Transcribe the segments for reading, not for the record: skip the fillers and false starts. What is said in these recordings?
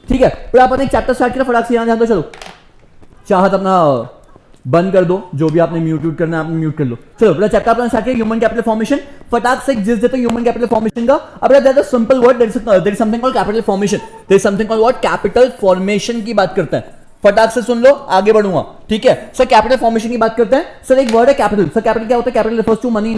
ठीक है, फिर आपने एक चैप्टर स्टार्ट किया, फटाक से यहां ध्यान दो। चलो चाहत अपना बंद कर दो, जो भी आपने म्यूट करना है आपने म्यूट कर लो। चलो बड़ा चैप्टर अपना स्टार्ट किया, ह्यूमन कैपिटल फॉर्मेशन। फटाक से जिस देते ह्यूमन कैपिटल फॉर्मेशन का। अब that is simple word, there is something called capital formation, there is something called what, capital formation की बात करता है। फटाक से सुन लो, आगे बढ़ूंगा। ठीक है सर, कैपिटल फॉर्मेशन की बात करते हैं। सर एक वर्ड है कैपिटल। सर कैपिटल क्या होता है? Capital refers to money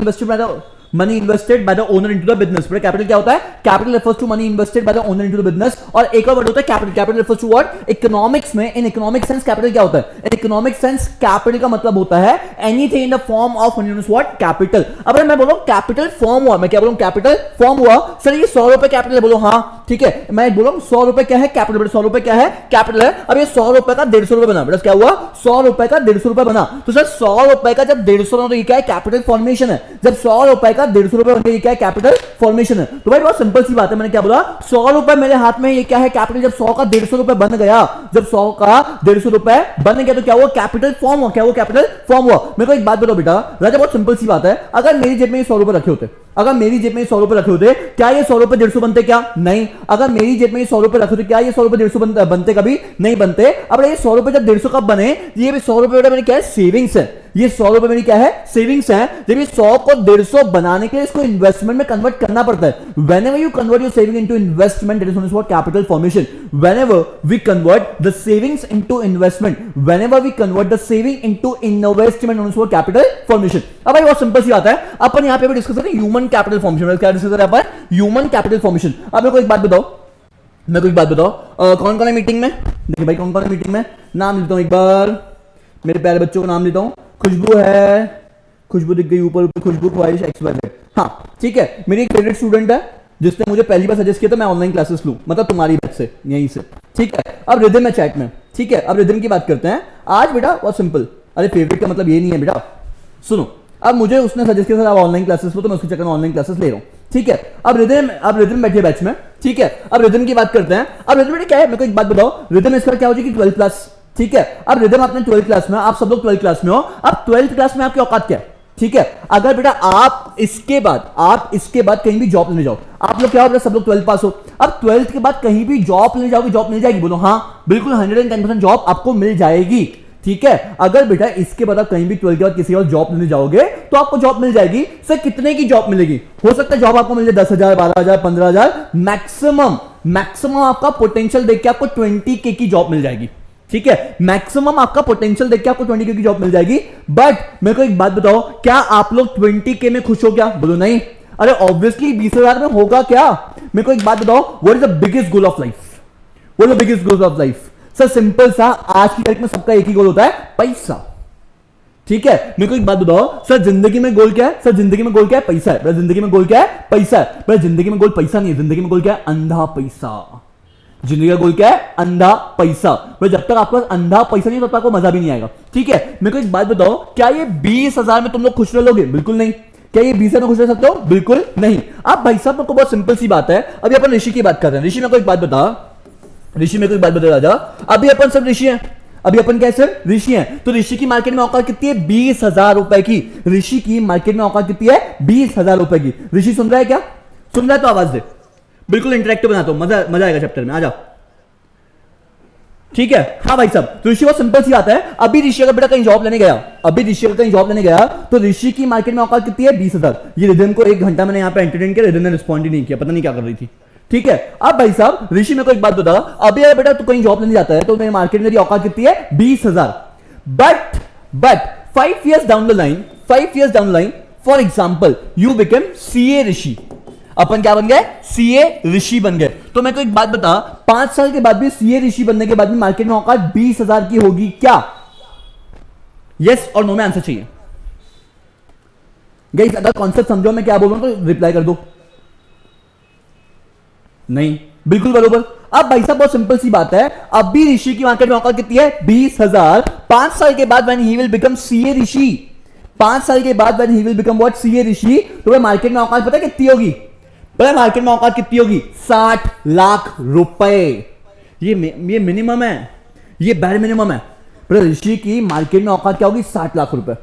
invested by the owner into the business. Capital क्या होता है? Capital refers to money invested by the owner into the business. और एक और वर्ड होता है capital. Capital refers to what? Economics में, इन इकोनॉमिक सेंस कैपिटल क्या होता है? इन इकोनॉमिक सेंस कैपिटल का मतलब होता है anything in the form of what, capital. अब मैं बोलूं कैपिटल फॉर्म हुआ, मैं क्या बोलूं? कैपिटल फॉर्म हुआ। सर ये 100 रुपए कैपिटल है, बोलो हाँ ठीक है। मैं बोलूं 100 रुपए क्या है? कैपिटल। 100 रुपए क्या है? कैपिटल है। अब ये 100 रुपए का 150 रुपए बना, क्या हुआ? 100 रुपए का 150 रुपए बना। तो सर 100 रुपए का जब 150 बना तो ये क्या है? कैपिटल फॉर्मेशन है। जब 100 रुपए का 150 रुपए बन गया, ये क्या है? कैपिटल फॉर्मेशन है। तो भाई बहुत सिंपल सी बात है, मैंने क्या बोला? 100 रुपए मेरे हाथ में, ये क्या है? कैपिटल। जब 100 का 150 रुपए बन गया, जब 100 का 150 रुपए बन गया तो क्या हुआ? कैपिटल फॉर्म हुआ। क्या हुआ? कैपिटल फॉर्म हुआ। मेरे को एक बात बताओ बेटा राजा, बहुत सिंपल सी बात है। अगर मेरी जेब में 100 रुपए रखे होते, अगर मेरी जेब में 100 रुपए रखे होते, क्या ये 100 रुपए 150 बनते? क्या नहीं। अगर मेरी जेब में 100 रुपए रखे होते, क्या ये 100 रुपए 150 बनते? कभी नहीं बनते। अब ये 100 रुपए जब 150 कब बने? ये भी 100 रुपए बेटा मेरी क्या है? सेविंग्स है। ये 100 रुपए मेरी क्या है? सेविंग्स है। जब ये 100 को 150 बनाने के लिए इसको इन्वेस्टमेंट में कन्वर्ट करना पड़ता है। Whenever you convert your saving into investment, that is known as what? Capital formation. Whenever we convert the savings into investment, whenever we convert the saving into investment, known as what? Capital formation. अब भाई बहुत simple सी बात है, अपन यहाँ पे भी discuss करें human capital formation. क्या डिस्कस करें अपन? Human capital formation. अब मेरे को एक बात बताओ, कौन कौन है मीटिंग में? देखिए भाई कौन कौन है मीटिंग में, नाम लेता हूं एक बार, मेरे प्यारे बच्चों का नाम लेता हूं। खुशबू है, खुशबू दिख गई ऊपर ऊपर, खुशबू ख्वाहिश XYZ। हाँ ठीक है, मेरी एक फेवरेट स्टूडेंट है जिसने मुझे पहली बार सजेस्ट किया था मैं ऑनलाइन क्लासेस लूं, मतलब तुम्हारी बैच से, यहीं से। ठीक है, अब रिदम है चैट में। ठीक है, अब रिदम की बात करते हैं आज बेटा। बहुत सिंपल, अरे फेवरेट का मतलब ये नहीं है बेटा, सुनो। अब मुझे उसने सजेस्ट किया था आप ऑनलाइन क्लासेस लो, तो मैं उसके चक्कर में ऑनलाइन क्लासेस ले रहा हूँ। ठीक है, अब रिदम बैठे बैच में। ठीक है, अब रिदम की बात करते हैं। अब रिदम बेटा क्या है, मेरे को एक बात बताओ, रिदम इसका क्या हो जाएगी? 12th class. ठीक है, अब रिदम आपने 12th क्लास में, आप सब लोग 12th क्लास में हो। अब 12th क्लास में आपकी औकात क्या है? ठीक है, अगर बेटा आप इसके बाद कहीं भी जॉब लेने जाओ, आप लोग क्या हो? सब लोग 12th पास हो। अब 12th के बाद कहीं भी जॉब लेने जाओगे, जॉब मिल जाएगी? बोलो हाँ, बिल्कुल 110% जॉब आपको मिल जाएगी। ठीक है, अगर बेटा इसके बाद आप कहीं भी 12th के बाद किसी और जॉब लेने जाओगे तो आपको जॉब मिल जाएगी। सर कितने की जॉब मिलेगी? हो सकता है जॉब आपको मिल जाए 10,000, 12,000, 15,000, मैक्सिमम आपका पोटेंशियल देख के आपको 20K की जॉब मिल जाएगी। ठीक है, मैक्सिमम आपका पोटेंशियल देख के आपको 20K की जॉब मिल जाएगी। बट मेरे को एक बात बताओ, क्या आप लोग 20K में खुश हो क्या? बोलो नहीं। अरे ऑब्वियसली 20,000 में होगा क्या? मेरे को एक बात बताओ, what is the biggest goal of life? What is the biggest goal of life? Sir simple सा, आज की तारीख में सबका एक ही गोल होता है, पैसा। ठीक है, मेरे को एक बात बताओ, सर जिंदगी में गोल क्या है? सर जिंदगी में गोल क्या है? पैसा है। जिंदगी में गोल क्या है? पैसा है। जिंदगी में गोल पैसा नहीं है, जिंदगी में गोल क्या है? अंधा पैसा। जिंदगी का गोल क्या है? अंधा पैसा। जब तक आपको अंधा पैसा नहीं, तब तक आपको मजा भी नहीं आएगा। ठीक है, मेरे को एक बात बताओ, क्या ये 20,000 में तुम लोग खुश रह लोगे? बिल्कुल नहीं। क्या ये 20,000 में खुश रह सकते हो? बिल्कुल नहीं। अब भाई साहब मेरे को बहुत सिंपल सी बात है, अभी अपन ऋषि की बात कर रहे हैं। ऋषि मेरे को एक बात बता, राजा, अभी अपन सब ऋषि हैं, अभी अपन कैसे ऋषि हैं, तो ऋषि की मार्केट में औकात कितनी है? 20,000 रुपए की। ऋषि की मार्केट में औकात कितनी है? 20,000 रुपए की। ऋषि सुन रहा है क्या? सुन रहा है तो आवाज दे, बिल्कुल इंटरेक्टिव बनाता हूं, मजा आएगा चैप्टर में, आ जाओ। ठीक है, हाँ भाई साहब, तो ऋषि बहुत सिंपल सी आता है। अभी ऋषि अगर बेटा कहीं जॉब लेने गया, तो ऋषि की मार्केट में औकात कितनी है? 20,000। ये रिदम को 1 घंटा मैंने यहाँ पे एंटरटेन किया, रिदम ने रिस्पॉन्ड ही नहीं किया, पता नहीं क्या कर रही थी। ठीक है, अब भाई साहब ऋषि मेरे को एक बात बता, अभी अगर बेटा तू कहीं जॉब लेने जाता है तो मेरे मार्केट में मेरी औकात कितनी है? 20,000। But 5 years down the line, for example you become CA ऋषि। अपन क्या बन गए? CA ऋषि बन गए। तो मैं तो एक बात बता, 5 साल के बाद भी CA ऋषि बनने के बाद भी मार्केट में औकात 20,000 की होगी क्या? यस और नो में आंसर चाहिए। गाइस अगर कॉन्सेप्ट समझो मैं क्या बोल रहा हूं तो रिप्लाई कर दो। नहीं, बिल्कुल बरोबर। अब भाई साहब बहुत सिंपल सी बात है, अब भी ऋषि की मार्केट में औकात कितनी है? 20,000। 5 साल के बाद when he will become CA ऋषि, 5 साल के बाद when he will become what? CA ऋषि, तो मार्केट में औकात पता है कितनी होगी? पता मार्केट में औकात कितनी होगी? 60 लाख रुपए। ये मिनिमम है, ये बैर मिनिमम है। ऋषि की मार्केट में औकात क्या होगी? 60 लाख रुपए।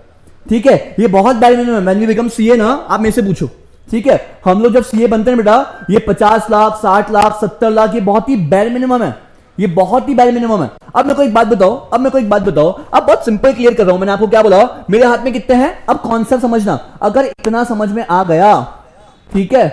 ठीक है, ये बहुत बैर मिनिमम है। when we become CA ना, आप मेरे से पूछो, ठीक है, हम लोग जब सीए बनते हैं बेटा, ये 50 लाख 60 लाख 70 लाख ये बहुत ही बैर मिनिमम है, ये बहुत ही बैर मिनिमम है। अब मेरे को एक बात बताओ, अब बहुत सिंपल क्लियर कर रहा हूं, मैंने आपको क्या बोला, मेरे हाथ में कितने हैं, अब कॉन्सेप्ट समझना। अगर इतना समझ में आ गया, ठीक है,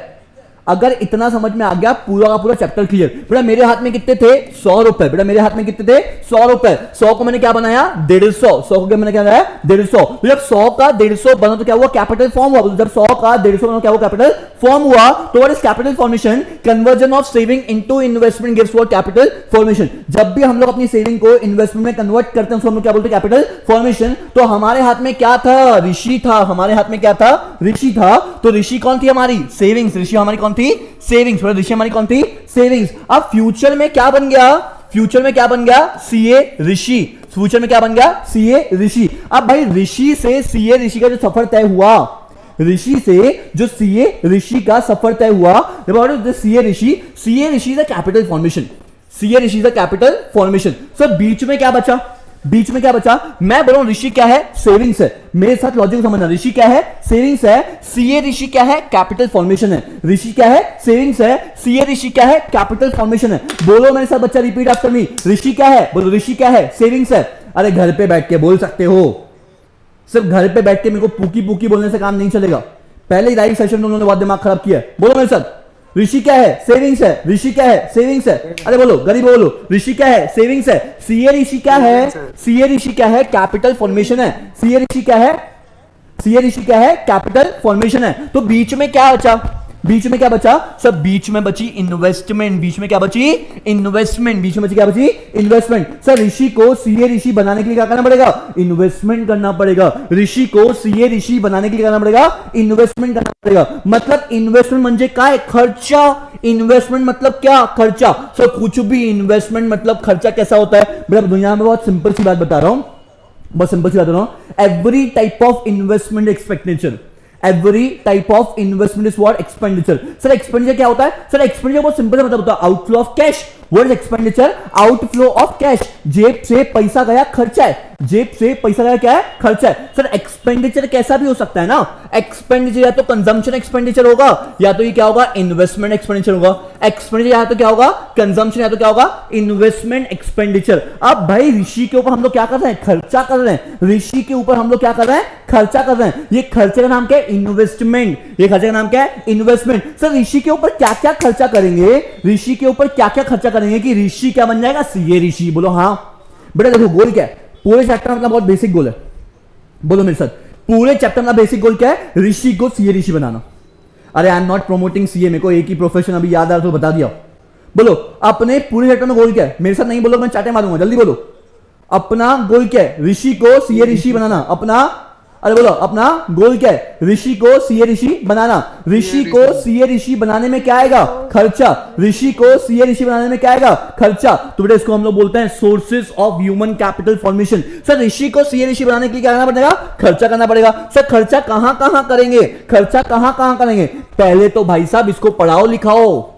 अगर इतना समझ में आ गया, पूरा का पूरा चैप्टर क्लियर। बेटा मेरे हाथ में कितने थे, 100 रुपए, बेटा मेरे हाथ में कितने थे, 100 रुपए। 100 को मैंने क्या बनाया, 150, 100 को मैंने क्या बनाया, 150। तो जब 100 का 150 बना तो क्या हुआ, कैपिटल फॉर्म हुआ। जब 100 का 150 बना क्या हुआ, कैपिटल फॉर्म हुआ। तो what is capital formation, conversion of saving into investment gives what, capital formation. जब भी हम लोग अपनी सेविंग को इन्वेस्टमेंट में कन्वर्ट करते हैं उसको हम लोग क्या बोलते हैं, कैपिटल फॉर्मेशन। तो हमारे हाथ में क्या था, ऋषि था, हमारे हाथ में क्या था, ऋषि था। तो ऋषि कौन थी, हमारी सेविंग्स, ऋषि हमारी कौन थी, सेविंग्स। ऋषि हमारी कौन थी, सेविंग्स। अब फ्यूचर में क्या बन गया, फ्यूचर में क्या बन गया, सीए ऋषि। फ्यूचर में क्या बन गया, सीए ऋषि। अब भाई ऋषि से सीए ऋषि का जो सफर तय हुआ, ऋषि से जो सीए ऋषि का सफर तय हुआ, CA Rishi, CA Rishi is a capital formation, CA Rishi is a capital formation. Sir बीच में क्या बचा, बीच में क्या बचा, मैं बोल रहा हूं ऋषि क्या है, सेविंग्स है। मेरे साथ लॉजिक समझना, ऋषि क्या है, सेविंग्स है। सीए ऋषि क्या है, कैपिटल फॉर्मेशन है। ऋषि क्या है, सेविंग्स है। सीए ऋषि क्या है, कैपिटल फॉर्मेशन है। बोलो मेरे साथ बच्चा, रिपीट आफ्टर मी। ऋषि क्या है, बोलो ऋषि क्या है, सेविंग्स है। अरे घर पे बैठ के बोल सकते हो, सिर्फ घर पे बैठ के मेरे को पूकी पूकी बोलने से काम नहीं चलेगा। पहले ही लाइव सेशन में उन्होंने बहुत दिमाग खराब किया। बोलो मेरे साथ, ऋषि क्या है, सेविंग्स है। ऋषि क्या है, सेविंग्स है। अरे बोलो गरीब बोलो, ऋषि क्या है, सेविंग्स है। सीए ऋषि क्या है, सीए ऋषि क्या है, कैपिटल फॉर्मेशन है। सीए ऋषि क्या है, सीए ऋषि क्या है, कैपिटल फॉर्मेशन है। तो बीच में क्या बचा, बीच में क्या बचा, सब बीच में बची इन्वेस्टमेंट। बीच में क्या बची, इन्वेस्टमेंट। बीच में बची क्या बची, इन्वेस्टमेंट। सर ऋषि को सीए ऋषि बनाने के लिए क्या करना पड़ेगा, इन्वेस्टमेंट करना पड़ेगा। ऋषि को सीए ऋषि बनाने के लिए करना पड़ेगा, इन्वेस्टमेंट करना पड़ेगा। मतलब इन्वेस्टमेंट म्हणजे काय, खर्चा। इन्वेस्टमेंट मतलब क्या, खर्चा। सर कुछ भी इन्वेस्टमेंट मतलब खर्चा कैसा होता है, मैं दुनिया में बहुत सिंपल सी बात बता रहा हूं, बहुत सिंपल सी बात बता रहा हूं। Every type of investment expenditure, every type of investment is what, expenditure। Sir expenditure क्या होता है, सर एक्सपेंडिचर बहुत सिंपल मतलब होता है, outflow of cash. What is expenditure, outflow of cash. जेब से पैसा गया, खर्चा है। जेब से पैसा गया क्या है, खर्चा है। सर एक्सपेंडिचर कैसा भी हो सकता है ना, एक्सपेंडिचर या तो कंजम्पशन एक्सपेंडिचर होगा, या तो ये क्या होगा, इन्वेस्टमेंट एक्सपेंडिचर होगा। एक्सपेंडिचर या तो क्या होगा, कंजम्पशन, या तो क्या होगा, इन्वेस्टमेंट एक्सपेंडिचर। अब भाई ऋषि के ऊपर हम लोग क्या कर रहे हैं, खर्चा कर रहे हैं। ऋषि के ऊपर हम लोग क्या कर रहे हैं, खर्चा कर रहे हैं। ये खर्चे का नाम क्या है, इन्वेस्टमेंट। ये खर्चे का नाम क्या है, इन्वेस्टमेंट। सर ऋषि के ऊपर क्या क्या खर्चा करेंगे, ऋषि के ऊपर क्या क्या खर्चा करेंगे कि ऋषि क्या बन जाएगा, सीए ऋषि। बोलो हाँ बेटा, देखो गोल क्या है, पूरे चैप्टर में अपना बहुत बेसिक गोल है। बोलो मेरे साथ, पूरे चैप्टर में बेसिक गोल क्या है, ऋषि को सीए ऋषि बनाना। अरे I am not promoting CA, मेरे को एक ही प्रोफेशन अभी याद आ रहा तो बता दिया। बोलो अपने पूरे चैप्टर में गोल क्या है, मेरे साथ नहीं बोलो, मैं चाटे मारूंगा, जल्दी बोलो। अपना गोल क्या है, ऋषि को सीए ऋषि बनाना। अपना, अरे बोलो अपना गोल क्या है, ऋषि को सीए ऋषि बनाना। ऋषि को सीए ऋषि बनाने में क्या आएगा, खर्चा। ऋषि को सीए ऋषि बनाने में क्या आएगा, खर्चा। तो बेटा इसको हम लोग बोलते हैं sources of human capital formation. Sir Rishi को सीए ऋषि बनाने के लिए क्या करना पड़ेगा, खर्चा करना पड़ेगा। सर खर्चा कहां कहां करेंगे, खर्चा कहां कहां करेंगे। पहले तो भाई साहब इसको पढ़ाओ लिखाओ,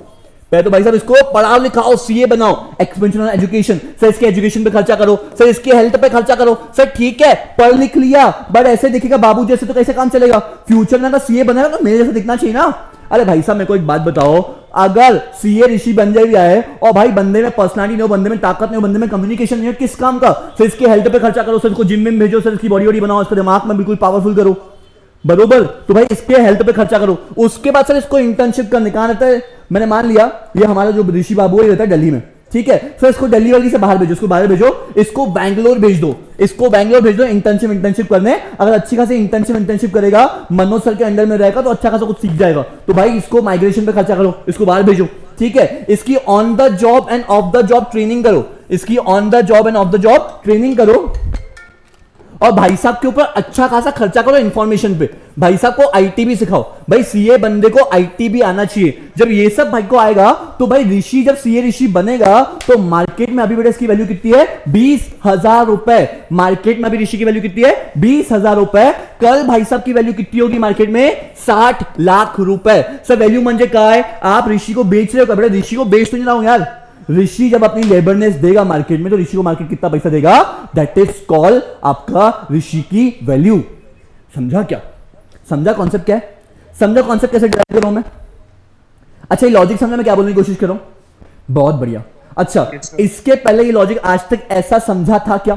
पहले तो भाई साहब इसको पढ़ाओ लिखाओ, सीए बनाओ। एक्सपेंशन ऑन एजुकेशन, सर इसके एजुकेशन पे खर्चा करो, सर इसके हेल्थ पे खर्चा करो। सर ठीक है पढ़ लिख लिया, बट ऐसे दिखेगा बाबू जैसे तो कैसे काम चलेगा। फ्यूचर में अगर सीए बनेगा तो मेरे जैसे दिखना चाहिए ना। अरे भाई साहब मेरे को एक बात बताओ, अगर सीए ऋषि बन जाए और भाई बंदे में पर्सनालिटी नहीं हो, बंदे में ताकत नहीं हो, बंदे में कम्युनिकेशन नहीं हो, किस काम का। सर इसके हेल्थ पे खर्चा करो, सर इसको जिम में भेजो, सर इसकी बॉडी वॉडी बनाओ, इसको दिमाग में बिल्कुल पावरफुल करो, बरोबर। तो भाई इसके हेल्थ पे खर्चा करो। उसके बाद सर इसको इंटर्नशिप करने कहां रहता है, मैंने मान लिया ये हमारा जो ऋषि बाबू है रहता है दिल्ली में, ठीक है। सर इसको दिल्ली वाली से बाहर भेजो, इसको बाहर भेजो, इसको बैंगलोर भेज दो, इसको बैंगलोर भेज दो इंटर्नशिप करने। अगर अच्छी खासी इंटर्नशिप करेगा, मनोज सर के अंडर में रहेगा तो अच्छा खासा कुछ सीख जाएगा। तो भाई इसको माइग्रेशन पे खर्चा करो, इसको बाहर भेजो, ठीक है। इसकी on the job and off the job training करो, इसकी on the job and off the job training करो। और भाई साहब के ऊपर अच्छा खासा खर्चा करो इंफॉर्मेशन पे। भाई साहब को आईटी भी सिखाओ, भाई सीए बंदे को आईटी भी आना चाहिए। जब ये सब भाई को आएगा तो भाई ऋषि जब सीए ऋषि बनेगा तो मार्केट में अभी बेटा इसकी वैल्यू कितनी है, 20,000 रुपए। मार्केट में अभी ऋषि की वैल्यू कितनी है, 20,000 रुपए। कल भाई साहब की वैल्यू कितनी होगी मार्केट में, 60 लाख रुपए। सर वैल्यू म्हणजे काय, आप ऋषि को बेच रहे हो, बेटा ऋषि को बेच तो नहीं रहा हूं यार। ऋषि जब अपनी लेबरनेस देगा मार्केट में तो ऋषि को मार्केट कितना पैसा देगा, दैट इज कॉल्ड आपका ऋषि की वैल्यू। समझा क्या, समझा कॉन्सेप्ट क्या है, समझो कॉन्सेप्ट कैसे ड्राइव कर रहा हूं मैं? अच्छा ये लॉजिक समझने में क्या बोलने की कोशिश कर रहा हूं? बहुत बढ़िया। अच्छा इसके पहले ये लॉजिक आज तक ऐसा समझा था क्या?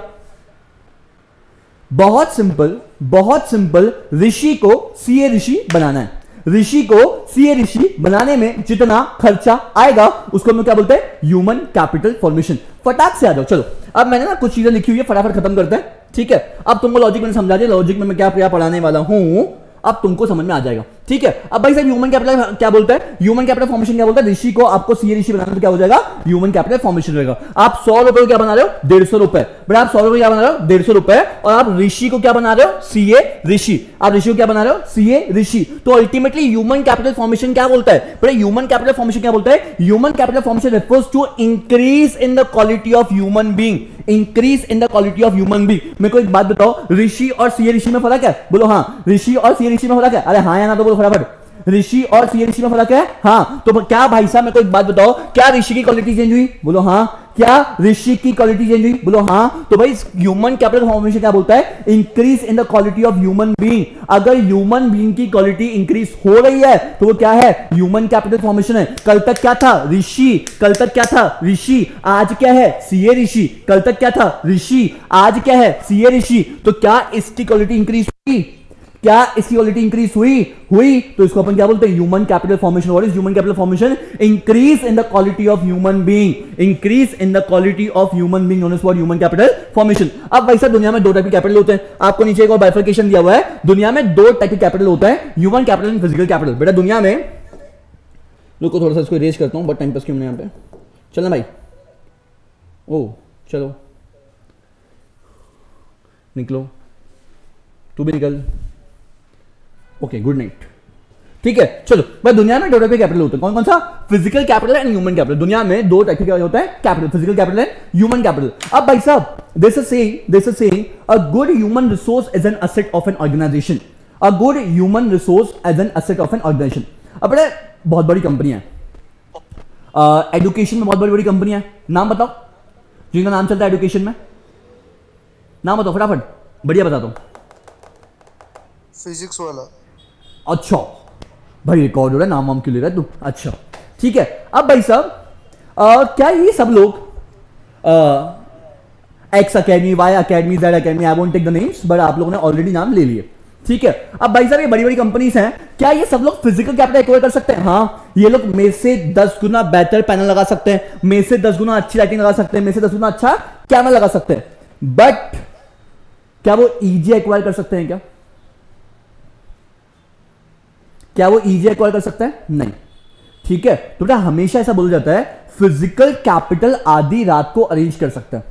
बहुत सिंपल, बहुत सिंपल। ऋषि को सीए ऋषि बनाना है। ऋषि को सीए ऋषि बनाने में जितना खर्चा आएगा उसको हम क्या बोलते हैं? Human capital formation. फटाक से आ जाओ। चलो अब मैंने ना कुछ चीजें लिखी हुई है, फटाफट खत्म करते हैं, ठीक है? अब तुमको लॉजिक मैंने समझा दिया, लॉजिक में मैं क्या पढ़ाने वाला हूं अब तुमको समझ में आ जाएगा, ठीक है? अब भाई साहब ह्यूमन कैपिटल क्या बोलता है? ह्यूमन कैपिटल फॉर्मेशन क्या बोलता है? ऋषि को आपको सीए ऋषि बनाना तो क्या हो जाएगा? ह्यूमन कैपिटल फॉर्मेशन रहेगा। आप 100 रुपए को क्या बना रहे हो? 150 रुपए। बट आप 100 रुपए क्या बना रहे हो? 150 रुपए। और आप ऋषि को क्या बना रहे हो? सीए ऋषि। आप ऋषि को क्या बना रहे हो? सीए ऋषि। तो अल्टीमेटली ह्यूमन कैपिटल फॉर्मेशन क्या बोलता है? बट ह्यूमन कैपिटल फॉर्मेशन क्या बोलता है? Human capital formation refers to increase in the quality of human being. Increase in the quality of human being. मेरे को एक बात बताओ, ऋषि और सीए ऋषि में फर्क है? बोलो हाँ। ऋषि और सीए ऋषि में फर्क है? अरे हाँ या ना तो बोलो फटाफट। ऋषि और सीए ऋषि में फर्क है? हाँ। तो क्या भाई साहब मेरे को एक बात बताओ, क्या ऋषि की क्वालिटी चेंज हुई? बोलो हाँ। क्या ऋषि की क्वालिटी चेंज हुई? बोलो हाँ। तो भाई ह्यूमन कैपिटल फॉर्मेशन क्या बोलता है? Increase in the quality of human being. अगर ह्यूमन बीइंग की क्वालिटी इंक्रीज हो रही है तो वो क्या है? ह्यूमन कैपिटल फॉर्मेशन है। कल तक क्या था? ऋषि। कल तक क्या था? ऋषि। आज क्या है? सीए ऋषि। कल तक क्या था? ऋषि। आज क्या है? सीए ऋषि। तो क्या इसकी क्वालिटी इंक्रीज हुई? क्या इसकी क्वालिटी इंक्रीज हुई? तो इसको अपन क्या बोलते हैं? Human capital formation. What is human capital formation? Increase in the quality of human being. Increase in the quality of human being known as what? Human capital formation. अब वैसा दुनिया में दो टाइप के कैपिटल होते हैं। आपको नीचे एक और बाइफर्केशन दिया हुआ है। दुनिया में दो टाइप के कैपिटल होता है, human capital and physical capital. बेटा दुनिया में, रुको थोड़ा सा इसको इरेज करता हूं, बट टाइम पास क्यों नहीं यहाँ पे? चलना भाई। ओ चलो निकलो, तू भी निकल। ओके गुड नाइट, ठीक है? चलो भाई दुनिया में दो टाइप के कैपिटल होते हैं। कौन कौन सा? Physical capital and human capital. दुनिया में दो टाइप के होता है capital, physical capital and human capital. अब भाई साहब this is saying a good human resource is an asset of an organisation. A good human resource as an asset of an organisation. अब बड़े बहुत बड़ी कंपनी है, एडुकेशन में बहुत बड़ी बड़ी कंपनी है। नाम बताओ जिनका नाम चलता है एडुकेशन में, नाम बताओ फटाफट, बढ़िया बताता हूं। फिजिक्स वाला। अच्छा भाई रिकॉर्ड हो रहा है, नाम वाम क्यों ले रहा है तू? अच्छा ठीक है। अब भाई साहब क्या ये सब लोग X academy, Y academy, Z academy, I won't take the names, but आप लोगों ने ऑलरेडी नाम ले लिए, ठीक है? अब भाई साहब ये बड़ी बड़ी कंपनीज हैं, क्या ये सब लोग फिजिकल कैपिटल एक्वायर कर सकते हैं? हाँ, ये लोग में से 10 गुना बेहतर पैनल लगा सकते हैं, में से 10 गुना अच्छी लाइटिंग लगा सकते हैं, में से 10 गुना अच्छा कैमरा लगा सकते हैं, बट क्या वो ईजी एक्वायर कर सकते हैं? क्या वो ईजी एक्वायर कर सकते हैं? नहीं, ठीक है? तो बेटा हमेशा ऐसा बोला जाता है फिजिकल कैपिटल आधी रात को अरेंज कर सकते हैं।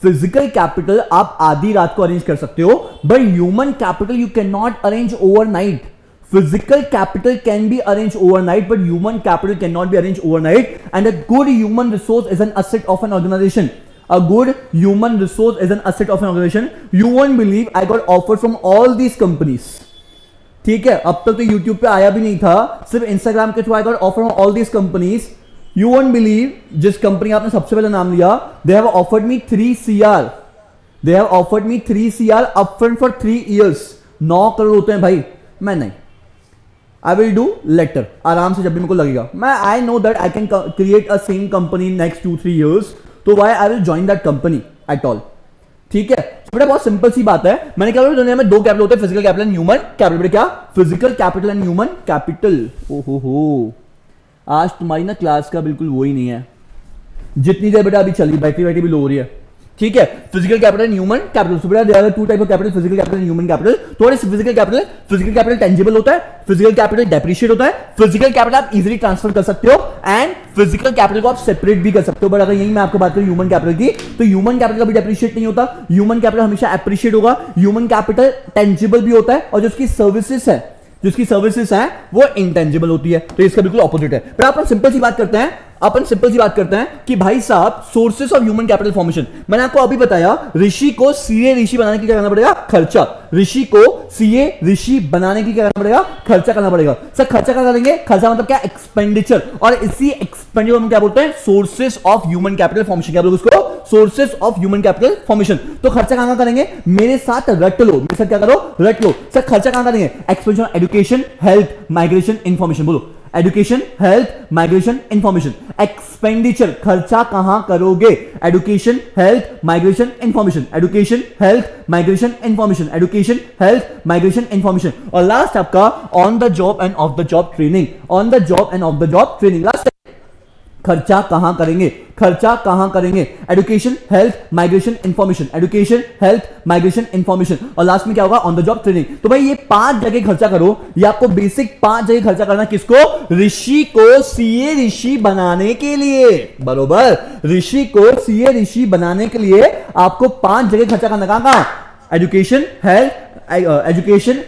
फिजिकल कैपिटल आप आधी रात को अरेंज कर सकते हो, but human capital you can not arrange overnight. Physical capital can be arrange overnight, but human capital can not be arrange overnight. And a good human resource is an asset of an organisation. A good human resource is an asset of an organization. You won't believe I got offers from all these companies. ठीक है? अब तक तो YouTube पे आया भी नहीं था, सिर्फ Instagram के through I got offer from all these companies. You won't believe जिस कंपनी आपने सबसे पहले नाम लिया, they have offered me 3 CR. They have offered me 3 CR upfront for 3 years. 9 crore होते हैं भाई। मैं नहीं, I will do later, आराम से जब भी मेरे को लगेगा। मैं I know that I can create a same company in next 2-3 years. तो why I will join that company at all, ठीक है? बेटा बहुत सिंपल सी बात है। मैंने क्या बोला, दुनिया में दो कैपिटल होते हैं, physical capital and human capital. बेटा क्या? Physical capital and human capital. ओहो आज तुम्हारी ना क्लास का बिल्कुल वो ही नहीं है, जितनी देर बेटा अभी चली, बैटरी भी लो हो रही है, ठीक है? Physical capital and human capital. So बेटा there are 2 type of capital, physical capital and human capital. तो what is physical capital tangible होता है, फिजिकल कैपिटल डेप्रिशिएट होता है, फिजिकल कैपिटल आप इजीली ट्रांसफर कर सकते हो, एंड फिजिकल कैपिटल को आप सेपरेट भी कर सकते हो। बट अगर यही मैं आपको बात करूं ह्यूमन कैपिटल की, तो ह्यूमन कैपिटल कभी डेप्रिशिएट नहीं होता, ह्यूमन कैपिटल हमेशा एप्रिशिएट होगा। ह्यूमन कैपिटल टेंजिबल भी होता है, और जो उसकी सर्विसेज है वो इंटेंजिबल होती है। तो इसका बिल्कुल ऑपोजिट है। पर अपन सिंपल सी बात करते हैं कि भाई साहब sources of human capital formation, मैंने आपको अभी बताया ऋषि को सीए ऋषि बनाने के लिए क्या करना पड़ेगा? खर्चा। ऋषि को सीए ऋषि बनाने के लिए क्या करना पड़ेगा? खर्चा करना पड़ेगा। सर खर्चा क्या करेंगे? खर्चा मतलब क्या? एक्सपेंडिचर। और इसी एक्सपेंडिचर हम क्या बोलते हैं? Sources of human capital formation. क्या बोलते हैं उसको? Sources of human capital formation. तो खर्चा कहां करेंगे, मेरे साथ रट लो, मेरे साथ क्या करो, रट लो। सर खर्चा कहां करेंगे, expansion education health migration information, बोलो education health migration information. Expenditure खर्चा कहां करोगे, education health migration information, education health migration information, education health migration information. और लास्ट आपका on the job and off the job training, on the job and off the job training. Last खर्चा कहां करेंगे, खर्चा कहां करेंगे, education health migration information, education health migration information. और लास्ट में क्या होगा, ऑन द जॉब ट्रेनिंग। तो भाई ये 5 जगह खर्चा करो, ये आपको बेसिक 5 जगह खर्चा करना, किसको, ऋषि को सीए ऋषि बनाने के लिए, बरोबर, ऋषि को सीए ऋषि बनाने के लिए आपको 5 जगह खर्चा करना। कहां, education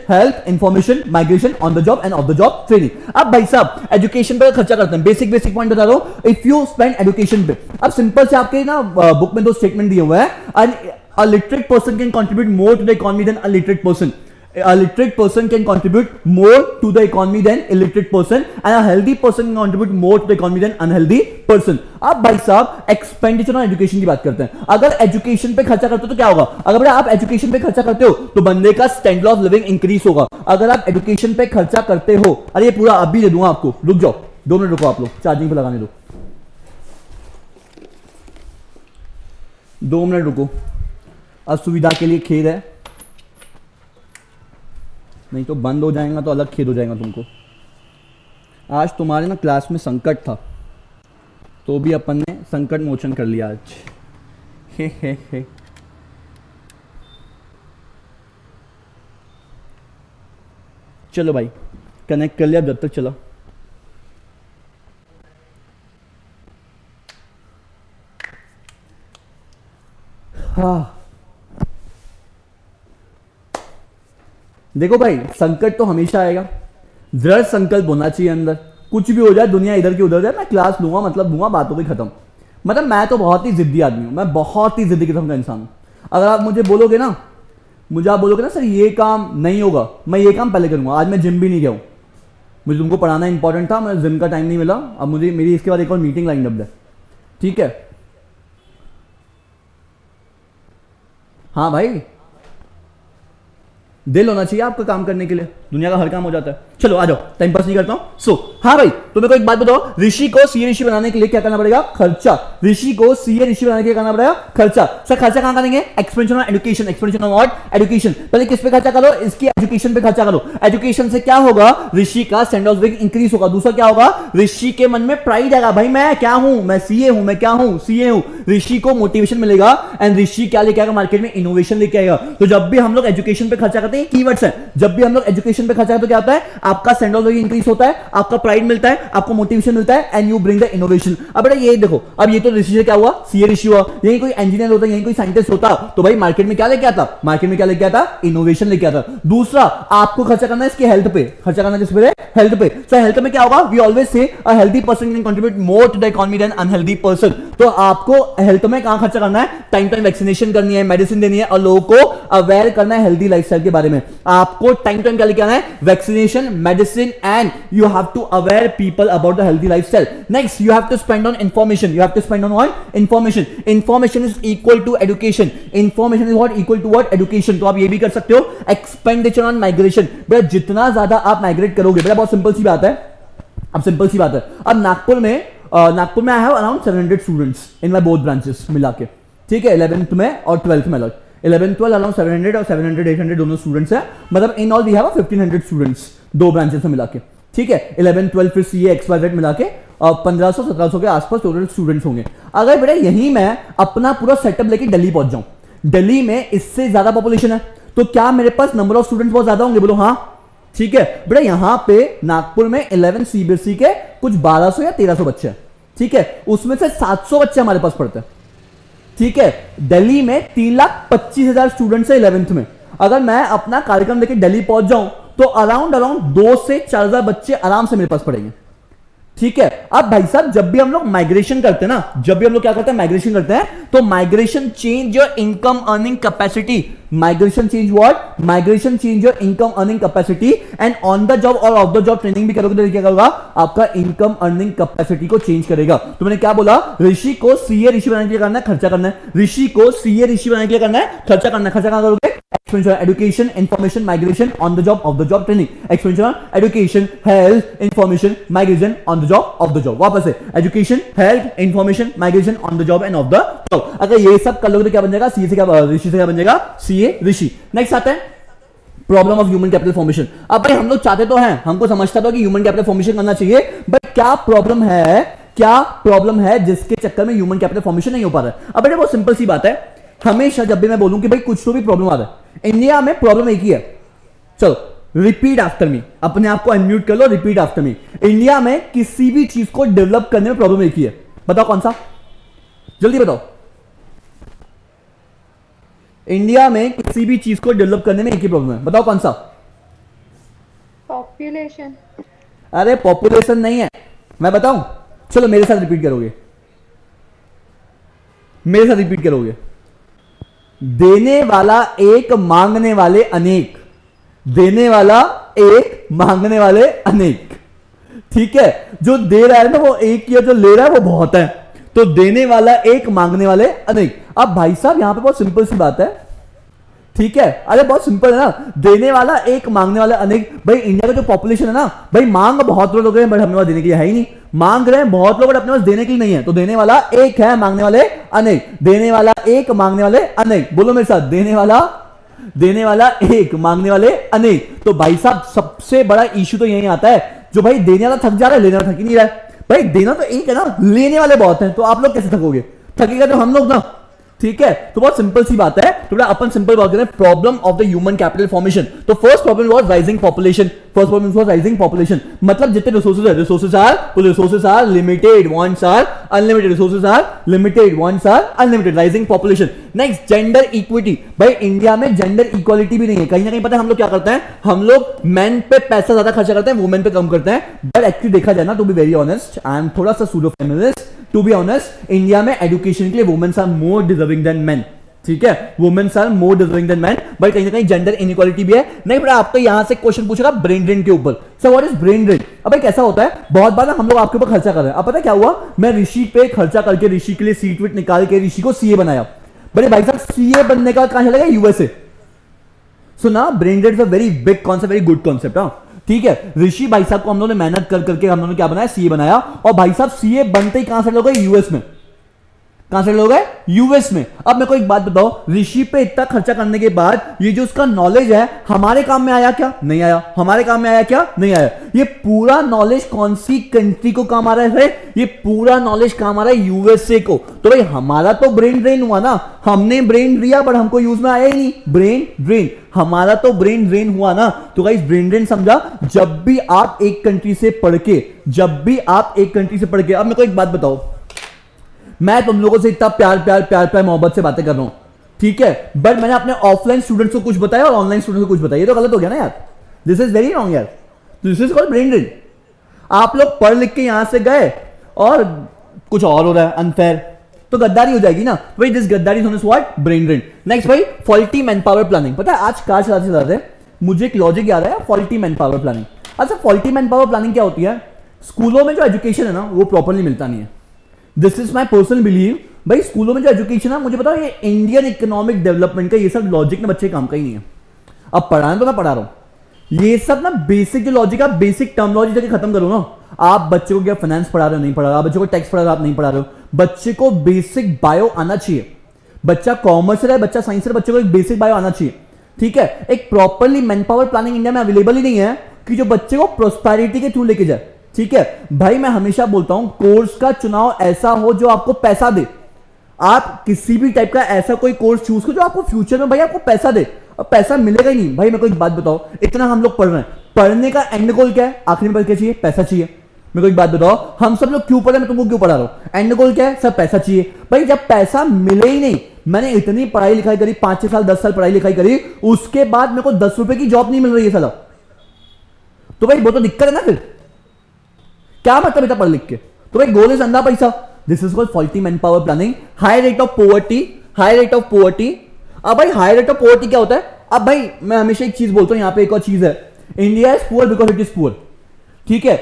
health information migration on the job and off the job training. अब भाई साहब एजुकेशन पर खर्चा करते हैं, बेसिक पॉइंट बता दो, इफ यू स्पेंड एजुकेशन पे। अब सिंपल से आपके ना बुक में 2 स्टेटमेंट दिए हुए हैं, a literate person can contribute more to the economy than a literate person. A literate person can contribute more to the economy than illiterate person, and a healthy person can contribute more to the economy than unhealthy person. अब भाई साहब expenditure on education की बात करते हैं। अगर education पे खर्चा करते हो तो क्या होगा, अगर आप एजुकेशन पे खर्चा करते हो तो बंदे का स्टैंडर्ड ऑफ लिविंग इंक्रीज होगा। अगर आप एजुकेशन पे खर्चा करते हो, अरे ये पूरा अभी दे दूंगा आपको, रुक जाओ 2 मिनट रुको, आप लोग चार्जिंग पे लगाने दो, 2 मिनट रुको, असुविधा के लिए खेद है, नहीं तो बंद हो जाएगा तो अलग खेद हो जाएगा तुमको। आज तुम्हारे ना क्लास में संकट था, तो भी अपन ने संकट मोचन कर लिया आज। हे। चलो भाई कनेक्ट कर लिया, जब तक चला। हाँ देखो भाई, संकट तो हमेशा आएगा, दृढ़ संकल्प होना चाहिए अंदर, कुछ भी हो जाए, दुनिया इधर की उधर जाए, मैं क्लास लूंगा, मतलब लूंगा, बातों की खत्म। मतलब मैं तो बहुत ही जिद्दी आदमी हूं, मैं बहुत ही जिद्दी किस्म का इंसान हूं। अगर आप मुझे बोलोगे ना, सर ये काम नहीं होगा, मैं ये काम पहले करूंगा। आज मैं जिम भी नहीं गया हूं, मुझे तुमको पढ़ाना इंपॉर्टेंट था, मुझे जिम का टाइम नहीं मिला, अब मुझे मेरी इसके बाद एक और मीटिंग लाइन अप है, ठीक है। हाँ भाई, दिल होना चाहिए आपका काम करने के लिए, दुनिया का हर काम हो जाता है। चलो आ जाओ, टाइम पास नहीं करता हूं। हाँ भाई, तो मेरे को एक बात बताओ, ऋषि को सीए ऋषि बनाने के लिए क्या करना पड़ेगा, खर्चा। ऋषि को सीए ऋषि बनाने के लिए करना पड़ेगा खर्चा। सर खर्चा कहां करेंगे, expansion on education, expansion on what, education. पहले किस पे खर्चा करो, इसकी एजुकेशन पे खर्चा करो। एजुकेशन से क्या होगा, ऋषि का स्टैंडर्ड ऑफ लिविंग इंक्रीज होगा। दूसरा क्या होगा, ऋषि के मन में प्राइड आएगा, भाई मैं क्या हूं, मैं सीए हूं, मैं क्या हूं, सीए हूं। ऋषि को मोटिवेशन मिलेगा, एंड ऋषि क्या लेके आएगा, मार्केट में इनोवेशन लेके आएगा। तो जब भी हम लोग एजुकेशन पे खर्चा करते हैं, कीवर्ड्स हैं, जब भी हम लोग एजुकेशन पे खर्चा करते तो क्या होता है, आपका स्टैंडर्ड ऑफ लिविंग इंक्रीज होता है, आपका प्राइड मिलता है, आपको मोटिवेशन मिलता है, and you bring the innovation. अब बेटा ये देखो, अब ये तो ऋषि से क्या हुआ, सीए ऋषि हुआ। यही कोई इंजीनियर होता, यही कोई साइंटिस्ट होता, तो भाई मार्केट में क्या लेके आता, मार्केट में क्या लेके आता, इनोवेशन लेके आता। दूसरा आपको खर्चा करना है इसके हेल्थ पे, खर्चा करना किस पे, हेल्थ पे। सो हेल्थ में क्या होगा, we always say a healthy person can contribute more to the economy than unhealthy person. तो आपको हेल्थ में कहां खर्चा करना है, टाइम टाइम वैक्सीनेशन करनी है, मेडिसिन देनी है, और लोगों को अवेयर करना है हेल्दी लाइफस्टाइल के बारे में। आपको टाइम टाइम क्या लेके आना है, vaccination, medicine, and you have to aware people about the healthy lifestyle. Next you have to spend on information, you have to spend on what, information. Information is equal to education, information is what, equal to what, education. तो आप ये भी कर सकते हो, expenditure on migration. बेटा जितना ज्यादा आप माइग्रेट करोगे, बेटा बहुत सिंपल सी बात है, अब सिंपल सी बात है, अब नागपुर में I have around 700 students in my both branches मिला के, ठीक है, 11th में और 12th में अलग। 11 12 अराउंड 700 और 700 800 दोनों स्टूडेंट्स हैं, मतलब in all we have 1500 students दो ब्रांचेस में मिला के, ठीक है। 11 12 फिर सीए XYZ मिला के 1500 1700 के आसपास टोटल स्टूडेंट्स होंगे। अगर बेटा यही मैं अपना पूरा सेटअप लेके दिल्ली पहुंच जाऊं, दिल्ली में इससे ज्यादा पॉपुलेशन है, तो क्या मेरे पास नंबर ऑफ स्टूडेंट्स बहुत ज्यादा होंगे, बोलो हाँ, ठीक है। बेटा यहां पे नागपुर में 11 CBSE के कुछ 1200 या 1300 बच्चे हैं, ठीक है, उसमें से 700 बच्चे हमारे पास पढ़ते हैं, ठीक है। दिल्ली में 3,25,000 स्टूडेंट्स है 11th में। अगर मैं अपना कार्यक्रम लेके दिल्ली पहुंच जाऊं तो अराउंड 2 से 4,000 बच्चे आराम से मेरे पास पढ़ेंगे, ठीक है। अब भाई साहब जब भी हम लोग माइग्रेशन करते हैं ना, जब भी हम लोग क्या करते हैं, माइग्रेशन करते हैं, तो migration change your income earning capacity, migration change what, migration change your income earning capacity and on the job और ऑफ द जॉब ट्रेनिंग भी करोगे तो क्या करेगा, आपका इनकम अर्निंग कैपेसिटी को चेंज करेगा। तो मैंने क्या बोला, ऋषि को सीए ऋषि बनाने के लिए करना है, खर्चा करना है, ऋषि को सीए ऋषि बनाने के लिए करना है, खर्चा करना है, खर्चा कहां करोगे, education, information, migration, on the job, of the job training, expenditure education, health, information, migration, on the job, of the job, वापस से education, health, information, migration, on the job and off the job. अगर ये सब कर लोगे तो क्या बन जाएगा, सीए से क्या, ऋषि से क्या बन जाएगा, सीए ऋषि। नेक्स्ट आता है problem of human capital formation. अब भाई हम लोग चाहते तो हैं, हमको समझता तो कि ह्यूमन कैपिटल फॉर्मेशन करना चाहिए, बट क्या प्रॉब्लम है, क्या प्रॉब्लम है जिसके चक्कर में ह्यूमन कैपिटल फॉर्मेशन नहीं हो पा रहा है। अब बेटे बहुत सिंपल सी बात है, हमेशा जब भी मैं बोलूं कि भाई कुछ तो भी प्रॉब्लम आ रहा है, इंडिया में प्रॉब्लम एक ही है, चलो रिपीट आफ्टर मी, अपने आप को अनम्यूट कर लो, रिपीट आफ्टर मी। इंडिया में किसी भी चीज को डेवलप करने में प्रॉब्लम एक ही है, बताओ कौन सा, जल्दी बताओ। इंडिया में किसी भी चीज को डेवलप करने में एक ही प्रॉब्लम है, बताओ कौन सा, पॉपुलेशन। अरे पॉपुलेशन नहीं है, मैं बताऊं, चलो मेरे साथ रिपीट करोगे, मेरे साथ रिपीट करोगे, देने वाला एक मांगने वाले अनेक, देने वाला एक मांगने वाले अनेक, ठीक है। जो दे रहा है ना वो एक ही है, जो ले रहा है वो बहुत है, तो देने वाला एक मांगने वाले अनेक। अब भाई साहब यहां पे बहुत सिंपल सी बात है, ठीक है, अरे बहुत सिंपल है ना, देने वाला एक मांगने वाला अनेक। भाई इंडिया का जो पॉपुलेशन है ना, भाई मांग बहुत लोग हैं बट अपने पास देने के लिए है ही नहीं, मांग रहे हैं बहुत लोग बट अपने पास देने के लिए नहीं है, तो देने वाला एक है, मांगने वाले अनेक, देने वाला एक मांगने वाले अनेक, बोलो मेरे साथ, देने वाला एक मांगने वाले अनेक। तो भाई साहब सबसे बड़ा इश्यू तो यही आता है, जो भाई देने वाला थक जा रहा है, लेने वाला थक ही नहीं रहा है। भाई देना तो एक है ना, लेने वाले बहुत हैं, तो आप लोग कैसे थकोगे, थकेगा तो हम लोग ना, ठीक है। तो बहुत सिंपल सी बात है, तो अपन सिंपल बात करें, problem of the human capital formation. तो first problem was rising population, first problem was rising population, मतलब जितने रिसोर्सेज है, resources are limited, wants are unlimited, resources are limited, wants are unlimited, rising population. Next gender equity, भाई India में gender equality भी नहीं है, कहीं ना कहीं पता है हम लोग क्या करते हैं, हम लोग मेन पे पैसा ज्यादा खर्चा करते हैं, वुमेन पे कम करते हैं, बट एक्चुअली देखा जाए ना, to be very honest, I am थोड़ा सा pseudo feminist, to be honest, India में एजुकेशन के लिए women's are more deserving than men, ठीक है, women's are more deserving than men, but कहीं ना कहीं जेंडर इनइक्वालिटी भी है। नहीं पता आपको यहां से क्वेश्चन पूछेगा ब्रेन ड्रेन के ऊपर, so what is brain drain. अब भाई कैसा होता है, बहुत बार ना हम लोग आपके ऊपर खर्चा कर रहे हैं, अब पता क्या हुआ, मैं ऋषि पे खर्चा करके ऋषि के लिए सीट वीट निकाल के ऋषि को सीए बनाया, बड़े भाई साहब सीए बनने का कहां चलेगा, यूएसए। सो ना brain drain is a very big concept, very good concept, हाँ ठीक है। ऋषि भाई साहब को हम लोगों ने मेहनत कर करके हम लोगों ने क्या बनाया, सीए बनाया, और भाई साहब सीए बनते ही कहां से लोग यूएस में, कहां से लोग हैं, यूएस में। अब मेरे को एक बात बताओ, ऋषि पे इतना खर्चा करने के बाद ये जो उसका नॉलेज है हमारे काम में आया क्या, नहीं आया, हमारे काम में आया क्या, नहीं आया। ये पूरा नॉलेज कौन सी कंट्री को काम आ रहा है, ये पूरा नॉलेज काम आ रहा है यूएसए को। तो भाई हमारा तो ब्रेन ड्रेन हुआ ना, हमने ब्रेन लिया बट हमको यूज में आया ही नहीं, ब्रेन ड्रेन, हमारा तो ब्रेन ड्रेन हुआ ना। तो गाइस ब्रेन ड्रेन समझा, जब भी आप एक कंट्री से पढ़ के, जब भी आप एक कंट्री से पढ़ के, अब मेरे को एक बात बताओ, मैं तुम लोगों से इतना प्यार मोहब्बत से बातें कर रहा हूं, ठीक है, बट मैंने अपने ऑफलाइन स्टूडेंट्स को कुछ बताया और ऑनलाइन स्टूडेंट्स को कुछ बताया, ये तो गलत हो गया ना यार, दिस इज वेरी रॉन्ग यार, this is called brain drain. आप लोग पढ़ लिख के यहां से गए और कुछ और हो रहा है, अनफेयर, तो गद्दारी हो जाएगी ना भाई, दिस गद्दारी is known as what, brain drain. Next भाई फॉल्टी मैन पावर प्लानिंग, पता है आज कार चलाते चलाते मुझे एक लॉजिक याद है, फॉल्टी मैन पावर प्लानिंग। अच्छा फॉल्टी मैन पावर प्लानिंग क्या होती है, स्कूलों में जो एजुकेशन है ना वो प्रॉपरली मिलता नहीं है, this is my personal believe. भाई स्कूलों में जो एजुकेशन है, मुझे बताओ ये इंडियन इकोनॉमिक डेवलपमेंट का ये सब लॉजिक ना बच्चे काम का ही नहीं है। अब पढ़ाना तो मैं पढ़ा रहा हूं, ये सब ना बेसिक जो लॉजिक है, बेसिक टर्मोलॉजी तक खत्म करो ना। आप बच्चे को क्या फाइनेंस पढ़ा रहे हो, नहीं पढ़ा रहे हो, आप बच्चे को टैक्स पढ़ा रहे हो, आप नहीं पढ़ा रहे हो, बच्चे को बेसिक बायो आना चाहिए। बच्चा कॉमर्स है, बच्चा साइंस है, बच्चे को एक बेसिक बायो आना चाहिए, ठीक है। एक properly man power planning India में अवेलेबल ही नहीं है कि जो बच्चे को प्रोस्पेरिटी के थ्रू लेके जाए, ठीक है। भाई मैं हमेशा बोलता हूं कोर्स का चुनाव ऐसा हो जो आपको पैसा दे, आप किसी भी टाइप का ऐसा कोई कोर्स चूज करो जो आपको फ्यूचर में भाई आपको पैसा दे, और पैसा मिलेगा ही नहीं। भाई मेरे को एक बात बताओ, इतना हम लोग पढ़ रहे हैं, पढ़ने का एंड गोल क्या है, आखिरी में क्या चाहिए, पैसा चाहिए। मेरे को एक बात बताओ, हम सब लोग क्यों पढ़े, मैं तुमको क्यों पढ़ा रहा हूं, एंड गोल क्या है, सब पैसा चाहिए। भाई जब पैसा मिले ही नहीं, मैंने इतनी पढ़ाई लिखाई करी, 5-6 साल 10 साल पढ़ाई लिखाई करी, उसके बाद मेरे को 10 रुपए की जॉब नहीं मिल रही है साला, तो भाई वो तो दिक्कत है ना। फिर क्या मतलब इतना पढ़ लिख के? तो भाई गोल इज अंधा पैसा, this is called faulty manpower planning, high rate of poverty, high rate of poverty. अब भाई हाई रेट ऑफ पोवर्टी क्या होता है? अब भाई मैं हमेशा एक चीज बोलता हूं, यहां पे एक और चीज है, India is poor because it is poor, ठीक है,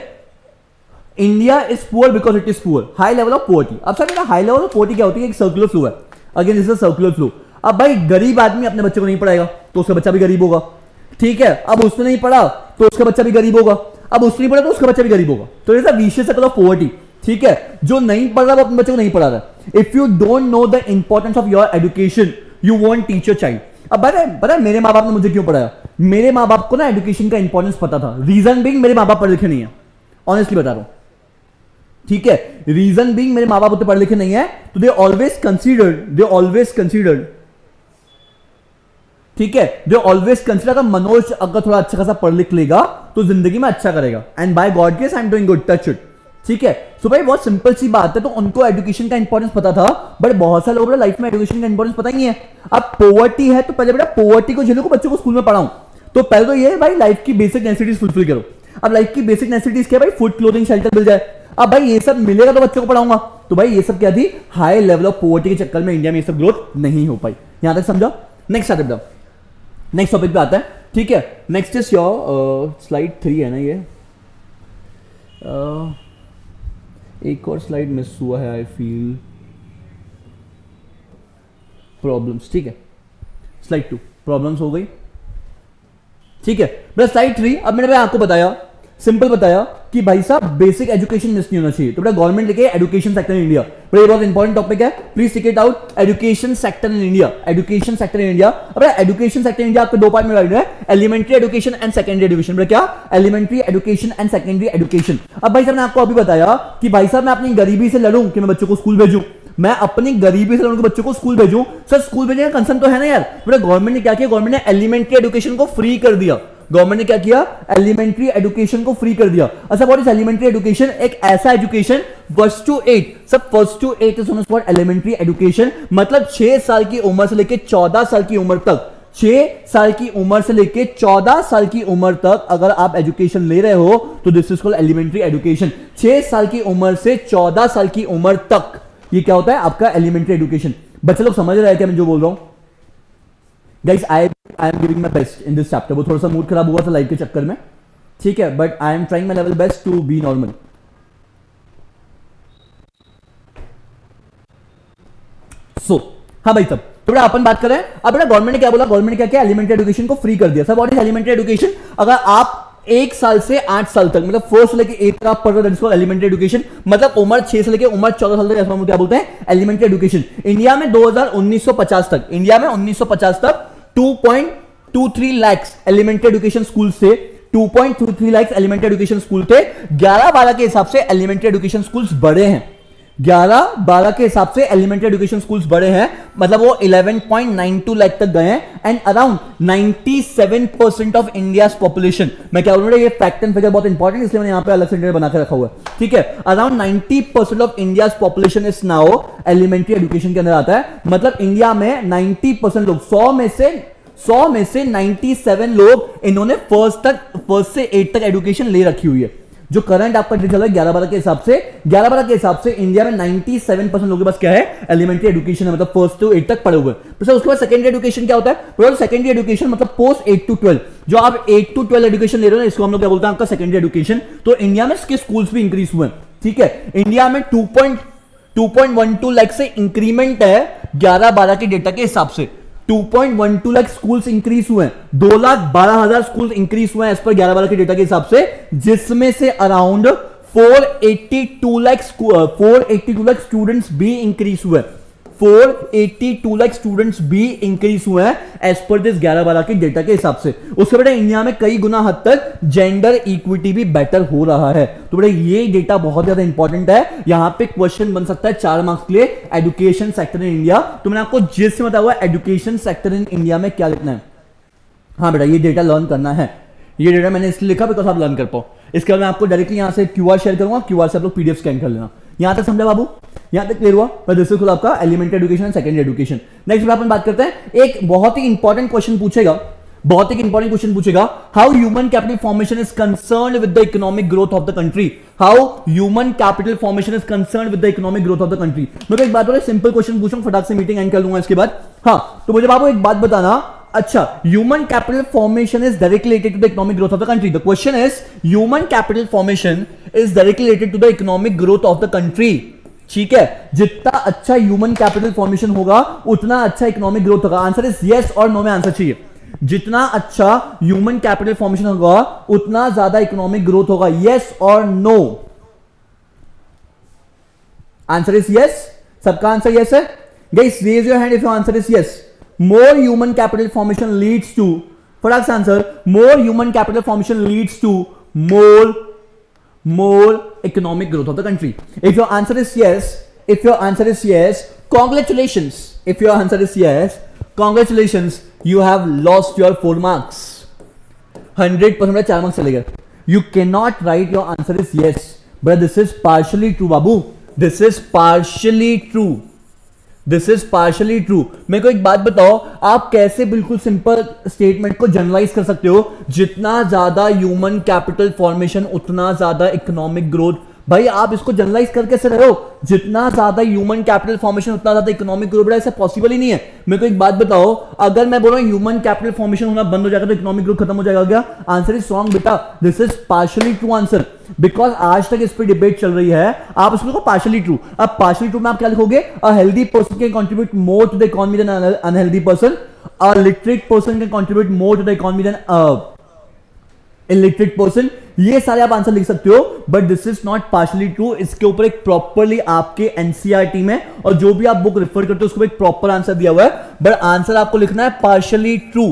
India is poor because it is poor, high level of poverty. अब सर मेरा हाई लेवल ऑफ पोवर्टी क्या होती है? एक सर्कुलर फ्लो है, again this is circular flow. अब भाई गरीब आदमी अपने बच्चे को नहीं पढ़ाएगा तो उसका बच्चा भी गरीब होगा, ठीक है, अब उसने नहीं पढ़ा तो उसका बच्चा भी गरीब होगा, अब उसने नहीं पढ़ा तो उसका बच्चा भी गरीब होगा, तो is a vicious circle of poverty, ठीक है। जो नहीं पढ़ रहा वो अपने बच्चे को नहीं पढ़ा रहा। If you don't know the importance of your education you won't teach your child. अब पता है मेरे माँ बाप ने मुझे क्यों पढ़ाया? मेरे माँ बाप को ना एजुकेशन का इंपॉर्टेंस पता था, रीजन बीइंग मेरे माँ बाप पढ़े लिखे नहीं है, ऑनेस्टली बता रहा हूं, ठीक है, रीजन बीइंग मेरे माँ बाप उतने पढ़े लिखे नहीं है, तो दे ऑलवेज कंसीडर्ड, ठीक है, दे ऑलवेज कंसीडर मनोज अगर थोड़ा अच्छा खासा पढ़ लिख लेगा तो जिंदगी में अच्छा करेगा, and by God grace I am doing good, touch it, ठीक है। सो भाई बहुत सिंपल सी बात है, तो उनको एजुकेशन का इंपॉर्टेंस पता था, बट बहुत सारे लोगों लाइफ में एजुकेशन का इंपॉर्टेंस पता ही नहीं है। अब पोवर्टी है तो पहले बेटा पोवर्टी को झेलो को बच्चों को स्कूल में पढ़ाऊं, तो पहले तो ये भाई लाइफ की बेसिक नेसेसिटीज फुलफिल करो। अब लाइफ की बेसिक नेसेसिटीज क्या भाई? फूड, क्लोथिंग, शेल्टर मिल जाए। अब भाई ये सब मिलेगा तो बच्चों को पढ़ाऊंगा, तो भाई ये सब क्या थी? हाई लेवल ऑफ पोवर्टी के चक्कर में इंडिया में ये सब ग्रोथ नहीं हो पाई। यहां तक समझा? नेक्स्ट आते बताओ, नेक्स्ट टॉपिक पे आता है, ठीक है। नेक्स्ट इज योर स्लाइड 3 है ना ये, एक और स्लाइड मिस हुआ है, आई फील प्रॉब्लम्स, ठीक है, स्लाइड 2 प्रॉब्लम्स हो गई, ठीक है। बेटा स्लाइड 3, अब मैंने आपको बताया, सिंपल बताया कि भाई साहब बेसिक एजुकेशन मिस नहीं होना चाहिए, तो बेटा गवर्नमेंट लिखे एजुकेशन सेक्टर इन इंडिया, बड़ा ये बहुत इंपॉर्टेंट टॉपिक है, please tick it out, education sector in India, education sector in India. अब एजुकेशन सेक्टर इन इंडिया आपको 2 पार्ट में डिवाइड है, elementary education and secondary education. बेटा क्या? Elementary education and secondary education. अब भाई साहब ने आपको अभी बताया कि भाई साहब मैं अपनी गरीबी से लड़ूं कि मैं बच्चों को स्कूल भेजूं, मैं अपनी गरीबी से लड़ूं कि बच्चों को स्कूल भेजूं। सर स्कूल भेजने का कंसर्न तो है ना यार। बेटा गवर्नमेंट ने क्या किया? गवर्नमेंट ने एलिमेंट्री एजुकेशन को फ्री कर दिया। गवर्नमेंट ने क्या किया? एलिमेंट्री एजुकेशन को फ्री कर दिया। अच्छा व्हाट इज एलिमेंट्री एजुकेशन? एक ऐसा एजुकेशन फर्स्ट टू 8, सब first to 8 is known as what? Elementary education. मतलब 6 साल की उम्र से लेकर 14 साल की उम्र तक, 6 साल की उम्र से लेकर 14 साल की उम्र तक अगर आप एजुकेशन ले रहे हो तो this is called elementary education. 6 साल की उम्र से 14 साल की उम्र तक ये क्या होता है? आपका एलिमेंट्री एजुकेशन। बच्चे लोग समझ रहे हैं क्या मैं जो बोल रहा हूं? Guys I am giving my best in this chapter. वो थोड़ा सा मूड खराब हुआ था लाइव के चक्कर में, ठीक है, but I am trying my level best to be normal. So हाँ भाई साहब, तो बेटा अपन बात करें अब बेटा गवर्नमेंट ने क्या बोला? गवर्नमेंट ने क्या किया? एलिमेंट्री एजुकेशन को फ्री कर दिया। Sir what is elementary education? अगर आप 1 साल से 8 साल तक, मतलब 4 से लेकर 8 तक आप पढ़ रहे हो एलिमेंट्री एजुकेशन, मतलब उम्र 6 से लेकर उम्र 14 साल तक, ऐसा हम क्या बोलते हैं? Elementary education. इंडिया में 1950 तक, इंडिया में 1950 तक 2.23 लाख एलिमेंट्री एजुकेशन स्कूल से 2.23 लाख एलिमेंट्री एजुकेशन स्कूल थे। 11-12 के हिसाब से एलिमेंट्री एजुकेशन स्कूल्स बड़े हैं, 11-12 के हिसाब से एलिमेंट्री एजुकेशन स्कूल्स बड़े हैं, मतलब वो 11.92 लाख तक गए हैं। And around 97% of India population, मैं क्या बोल रहा हूं, ये फैक्ट एंड फिगर बहुत इंपॉर्टेंट, इसलिए मैंने यहां पे अलग से बना के रखा हुआ है, ठीक है। Around 90% of India population is now elementary education के अंदर आता है। मतलब इंडिया में 90% लोग, 100 में से 97 लोग इन्होंने फर्स्ट से 8 तक एजुकेशन ले रखी हुई है। जो करंट आपका डेटा चल रहा है 11-12 के हिसाब से इंडिया में 97% लोगों के पास क्या है? एलिमेंट्री एजुकेशन है, मतलब फर्स्ट टू 8 तक पढ़े हुए। तो सर उसके बाद सेकेंडरी एजुकेशन क्या होता है? सेकेंडरी एजुकेशन मतलब पोस्ट 8 टू 12, जो आप 8 टू 12 एजुकेशन ले रहे हो ना, इसको हम लोग क्या बोलते हैं? आपका सेकेंडरी एजुकेशन। तो इंडिया में इसके स्कूल्स भी इंक्रीज हुए, ठीक है। इंडिया में 2.12 लाख से इंक्रीमेंट है 11-12 के डेटा के हिसाब से, 2.12 लाख स्कूल्स इंक्रीज हुए हैं, 2,12,000 स्कूल्स इंक्रीज हुए हैं एज पर 11-12 के डेटा के हिसाब से, जिसमें से अराउंड 482 लाख स्टूडेंट्स भी इंक्रीज हुए, 482 लाख स्टूडेंट्स भी इंक्रीज हुए हैं एज पर दिस 11-12 के डेटा के हिसाब से। उसके बेटा इंडिया में कई गुना हद तक जेंडर इक्विटी भी बेटर हो रहा है। तो बेटा ये डेटा बहुत ज्यादा इंपॉर्टेंट है, यहां पे क्वेश्चन बन सकता है 4 मार्क्स के लिए, एजुकेशन सेक्टर इन इंडिया। तो मैंने आपको जिससे बताया हुआ एजुकेशन सेक्टर इन इंडिया में क्या लिखना है। हाँ बेटा ये डेटा लर्न करना है, ये डेटा मैंने इसलिए लिखा बिकॉज आप लर्न कर पाओ। इसके बाद मैं आपको डायरेक्टली यहां से क्यूआर शेयर करूंगा, क्यूआर से आप लोग पीडीएफ स्कैन कर लेना। यहां तक समझा बाबू? यहां तक क्लियर हुआ? दिस इज आपका elementary education, secondary education. Next अपन बात करते हैं, एक बहुत ही इंपॉर्टेंट क्वेश्चन पूछेगा, बहुत एक इंपॉर्टेंट क्वेश्चन पूछेगा, how human capital formation is concerned with the economic growth of the country, how human capital formation is concerned with the economic growth of the country. मैं एक बात बोले, सिंपल क्वेश्चन पूछूं, फटाक से मीटिंग एंड कर लूंगा इसके बाद। हाँ, तो मुझे बाबू एक बात बताना, अच्छा, human capital formation is directly related to the economic growth of the country. The question is human capital formation is directly related to the economic growth of the country. ठीक है, जितना अच्छा ह्यूमन कैपिटल फॉर्मेशन होगा उतना अच्छा economic growth होगा। Answer is yes और no में आंसर चाहिए। जितना अच्छा ह्यूमन कैपिटल फॉर्मेशन होगा उतना ज्यादा इकोनॉमिक ग्रोथ होगा, यस और नो। आंसर इज यस, सबका आंसर यस है। Guys raise your hand if your answer is yes. More human capital formation leads to, फटाक से answer, more human capital formation leads to more economic growth of the country. If your answer is yes, congratulations. If your answer is yes, congratulations, you have lost your 4 marks. 100% 4 marks चले गए। You cannot write your answer is yes, but this is partially true Babu, this is partially true, this is partially true. मेरे को एक बात बताओ, आप कैसे बिल्कुल सिंपल स्टेटमेंट को जनरलाइज कर सकते हो, जितना ज्यादा ह्यूमन कैपिटल फॉर्मेशन उतना ज्यादा इकोनॉमिक ग्रोथ। भाई आप इसको जनरलाइज कर कैसे रहे हो, जितना ज्यादा ह्यूमन कैपिटल फॉर्मेशन उतना ज्यादा इकोनॉमिक ग्रोथ, ऐसा पॉसिबल ही नहीं है। मेरे को एक बात बताओ, अगर मैं बोल रहा हूं ह्यूमन कैपिटल फॉर्मेशन होना बंद हो जाएगा तो इकोनॉमिक ग्रोथ खत्म हो जाएगा क्या? आंसर इज रॉन्ग बेटा, this is partially true answer, because आज तक इस पर डिबेट चल रही है। आप इसको लिखो पार्शियली ट्रू। अब पार्शियली ट्रू में आप क्या लिखोगे? A healthy person can contribute more to the economy than unhealthy person, a literate person can contribute more to the economy than illiterate person. ये सारे आप आंसर लिख सकते हो, but this is not partially true. इसके ऊपर एक properly आपके एनसीईआरटी में और जो भी आप बुक रेफर करते हो उसको एक प्रॉपर आंसर दिया हुआ है, बट आंसर आपको लिखना है partially true.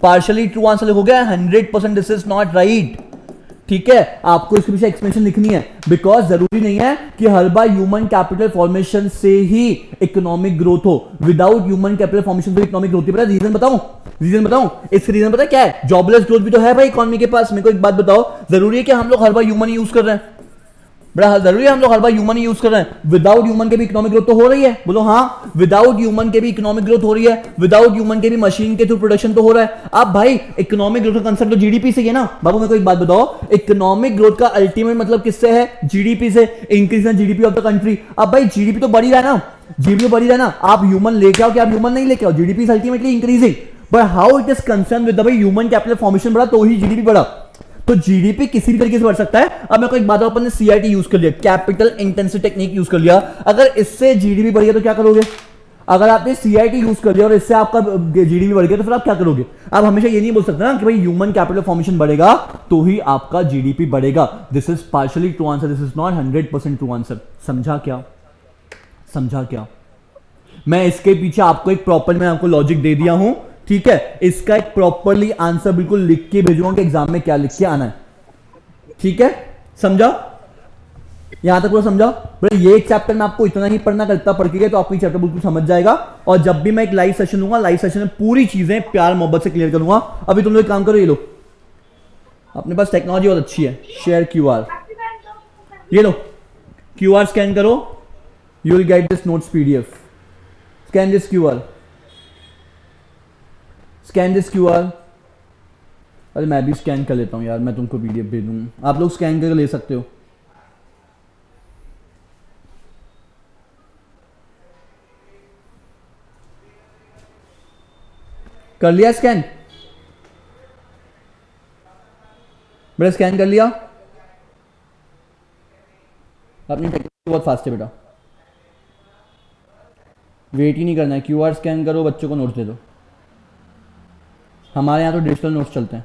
Partially true answer लिखोगे 100% दिस इज नॉट राइट। ठीक है, आपको इसके पीछे एक्सप्लेनेशन लिखनी है, बिकॉज जरूरी नहीं है कि हर बार ह्यूमन कैपिटल फॉर्मेशन से ही इकोनॉमिक ग्रोथ हो। विदाउट ह्यूमन कैपिटल फॉर्मेशन से इकोनॉमिक ग्रोथ है। रीजन बताऊं, इसका रीजन पता क्या है? जॉबलेस ग्रोथ भी तो है भाई इकोनॉमी के पास। मेरे को एक बात बताओ, जरूरी है कि हम लोग हर बार ह्यूमन यूज कर रहे हैं? बड़ा जरूरी है हम लोग हर बार ह्यूमन यूज कर रहे हैं? विदाउट ह्यूमन के भी इकोनॉमिक ग्रोथ तो हो रही है, बोलो हाँ। विदाउट ह्यूमन के भी इकोनॉमिक ग्रोथ हो रही है, विदाउट ह्यूमन के भी मशीन के थ्रू प्रोडक्शन तो हो रहा है। अब भाई इकोनॉमिक ग्रोथ का कंसेप्ट तो जीडीपी से है ना बाबू। मेरे को एक बात बताओ, इकोनॉमिक ग्रोथ का अल्टीमेट मतलब किससे है? जीडीपी से, increase in GDP of the country. अब भाई जीडीपी तो बढ़ी रहा है ना, जीडीपी तो बढ़ी रहा है ना। आप ह्यूमन लेके आओ कि आप ह्यूमन नहीं लेके आओ, GDP is ultimately increasing, but how it is concern with भाई ह्यूमन कैपिटल फॉर्मेशन बढ़ा तो ही जीडीपी बढ़ा। तो जीडीपी किसी भी तरीके से बढ़ सकता है। अब मेरे को एक बात बताओ, अपन ने सीआईटी यूज कर लिया, कैपिटल इंटेंसिटी टेक्निक यूज कर लिया, अगर इससे जीडीपी बढ़ गया तो क्या करोगे? अगर आपने सीआईटी यूज कर लिया और इससे आपका जीडीपी बढ़ गया तो फिर आप क्या करोगे? आप हमेशा ये नहीं बोल सकते ना कि भाई ह्यूमन कैपिटल फॉर्मेशन बढ़ेगा तो ही आपका जीडीपी बढ़ेगा। This is partially true answer, this is not 100% true answer. समझा क्या? समझा क्या? मैं इसके पीछे आपको एक प्रॉपर मैं आपको लॉजिक दे दिया हूं, ठीक है। इसका एक प्रॉपरली आंसर बिल्कुल लिख के भेजूंगा कि एग्जाम में क्या लिख के आना है, ठीक है। समझा? यहां तक पूरा समझा? बड़े ये एक चैप्टर में आपको इतना ही पढ़ना करता पढ़ के गए तो आपको ये चैप्टर बिल्कुल समझ जाएगा। और जब भी मैं एक लाइव सेशन लूंगा, लाइव सेशन में पूरी चीजें प्यार मोहब्बत से क्लियर करूंगा। अभी तुम लोग एक काम करो, ये लो अपने पास टेक्नोलॉजी बहुत अच्छी है, शेयर क्यूआर, ये लो क्यूआर स्कैन करो, you will get this notes PDF. Scan this QR, scan this QR. अरे मैं भी स्कैन कर लेता हूं यार, मैं तुमको पीडीएफ भेज दूंगा, आप लोग स्कैन करके ले सकते हो। कर लिया स्कैन? बेटा स्कैन कर लिया? अपनी टेक्नोलॉजी बहुत फास्ट है बेटा, वेट ही नहीं करना है। क्यूआर स्कैन करो, बच्चों को नोट्स दे दो। हमारे यहाँ तो डिजिटल नोट्स चलते हैं,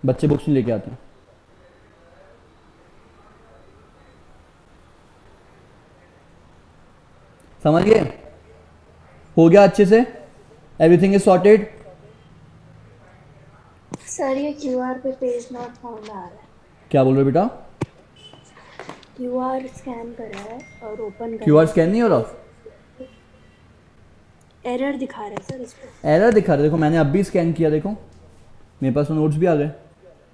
बच्चे बुक्स नहीं लेके आते हैं। समझ गए? हो गया अच्छे से? Everything is sorted? सर ये क्यूआर पे पेज नॉट फाउंड आ रहा है। क्या बोल रहे हो बेटा? क्यूआर स्कैन करा है और ओपन कर, क्यूआर स्कैन नहीं हो रहा, एरर दिखा रहा है सर इस पे। एरर दिखा रहा है? देखो मैंने अभी स्कैन किया, देखो मेरे पास तो नोट्स भी आ गए।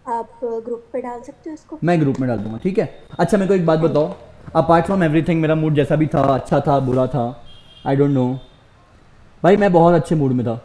आप ग्रुप पे डाल सकते हो इसको? मैं ग्रुप में डाल दूंगा, ठीक है। अच्छा मेरे को एक बात बताओ, अपार्ट फ्रॉम एवरीथिंग मेरा मूड जैसा भी था, अच्छा था बुरा था, आई डोंट नो भाई, मैं बहुत अच्छे मूड में था।